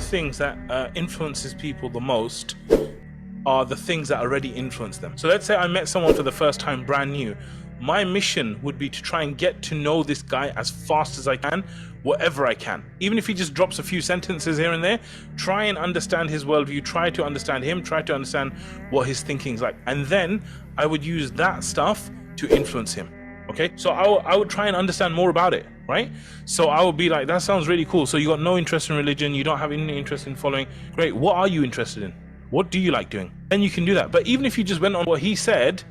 things that influences people the most are the things that already influence them. So let's say I met someone for the first time brand new. My mission would be to try and get to know this guy as fast as I can, whatever I can. Even if he just drops a few sentences here and there, try and understand his worldview, try to understand him, try to understand what his thinking's like. And then I would use that stuff to influence him. Okay, so I would try and understand more about it, right? So I would be like, that sounds really cool. So you got no interest in religion, you don't have any interest in following. Great, what are you interested in? What do you like doing? Then you can do that. But even if you just went on what he said,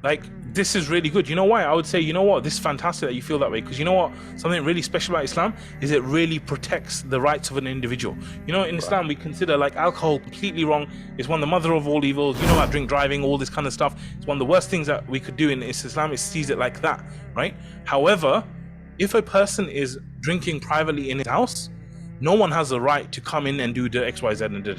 like, this is really good. You know why? I would say, you know what? This is fantastic that you feel that way. Because you know what? Something really special about Islam is it really protects the rights of an individual. You know, in Islam, we consider like alcohol completely wrong. It's one of the mother of all evils. You know about drink driving, all this kind of stuff. It's one of the worst things that we could do in Islam. It sees it like that, right? However, if a person is drinking privately in his house, no one has the right to come in and do the X, Y, Z and da.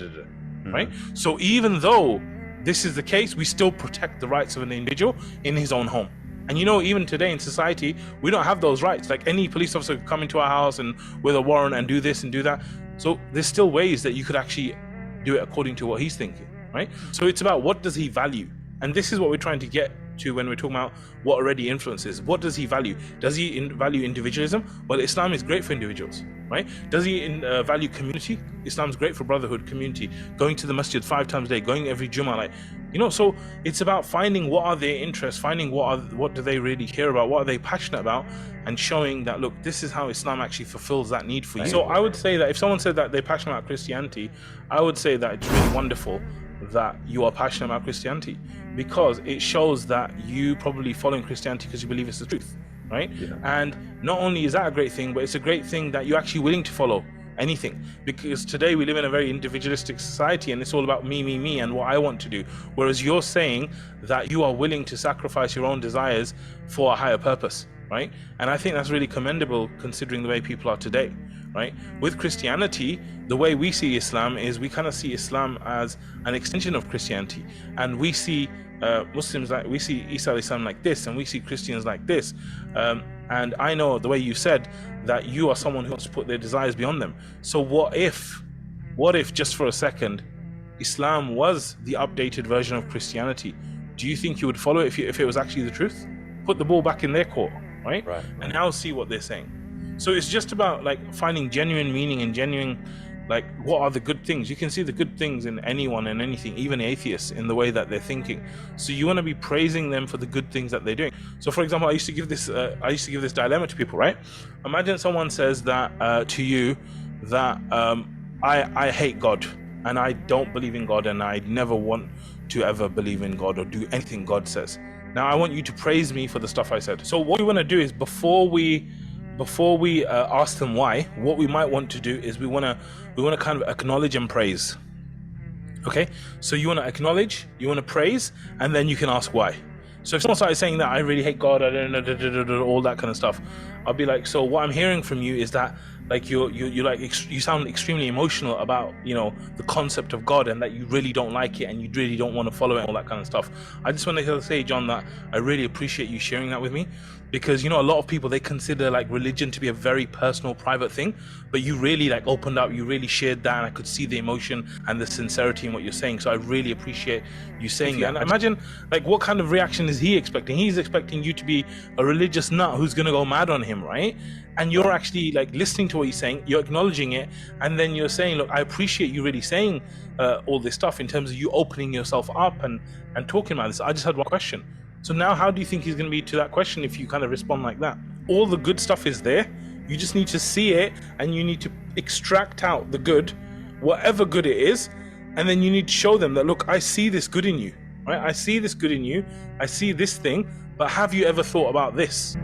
Right? So even though this is the case, we still protect the rights of an individual in his own home. And you know, even today in society, we don't have those rights. Like any police officer could come into our house and with a warrant and do this and do that. So there's still ways that you could actually do it according to what he's thinking, right? So it's about what does he value? And this is what we're trying to get to when we're talking about what already influences. What does he value? Does he value individualism? Well, Islam is great for individuals, right? Does he value community? Islam's great for brotherhood, community, going to the masjid 5 times a day, going every Jummah, like, you know. So it's about finding what are their interests, finding what do they really care about, what are they passionate about, and showing that, look, this is how Islam actually fulfills that need for you. So I would say that if someone said that they're passionate about Christianity, I would say that it's really wonderful that you are passionate about Christianity, because it shows that you probably following Christianity because you believe it's the truth, right? Yeah. And not only is that a great thing, but it's a great thing that you're actually willing to follow anything, because today we live in a very individualistic society and it's all about me and what I want to do, whereas you're saying that you are willing to sacrifice your own desires for a higher purpose, right? And I think that's really commendable considering the way people are today, right? With Christianity, the way we see Islam is we kind of see Islam as an extension of Christianity, and we see Muslims like, we see Isa alayhi salam like this, and we see Christians like this. And I know the way you said that you are someone who wants to put their desires beyond them. So what if just for a second, Islam was the updated version of Christianity? Do you think you would follow it if it was actually the truth? Put the ball back in their court, right? And now see what they're saying. So it's just about like finding genuine meaning and genuine, like, what are the good things? You can see the good things in anyone and anything, even atheists, in the way that they're thinking. So you want to be praising them for the good things that they're doing. So for example, I used to give this dilemma to people, right? Imagine someone says that to you that I hate God and I don't believe in God and I never want to ever believe in God or do anything God says. Now I want you to praise me for the stuff I said. So what we want to do is before we ask them why, what we might want to do is we want to kind of acknowledge and praise. Okay, so you want to acknowledge, you want to praise, and then you can ask why. So if someone started saying that I really hate God, I don't know, all that kind of stuff, I'll be like, so what I'm hearing from you is that like you sound extremely emotional about, you know, the concept of God, and that you really don't like it and you really don't want to follow it, all that kind of stuff. I just want to say, John, that I really appreciate you sharing that with me, because, you know, a lot of people, they consider like religion to be a very personal, private thing, but you really like opened up, you really shared that, and I could see the emotion and the sincerity in what you're saying. So I really appreciate you saying that. And imagine like what kind of reaction is he expecting? He's expecting you to be a religious nut who's gonna go mad on him, right? And you're actually like listening to what he's saying, you're acknowledging it, and then you're saying, look, I appreciate you really saying all this stuff in terms of you opening yourself up and talking about this. I just had one question. So now how do you think he's going to be to that question if you kind of respond like that? All the good stuff is there. You just need to see it, and you need to extract out the good, whatever good it is, and then you need to show them that, look, I see this good in you, right? I see this good in you. I see this thing, but have you ever thought about this?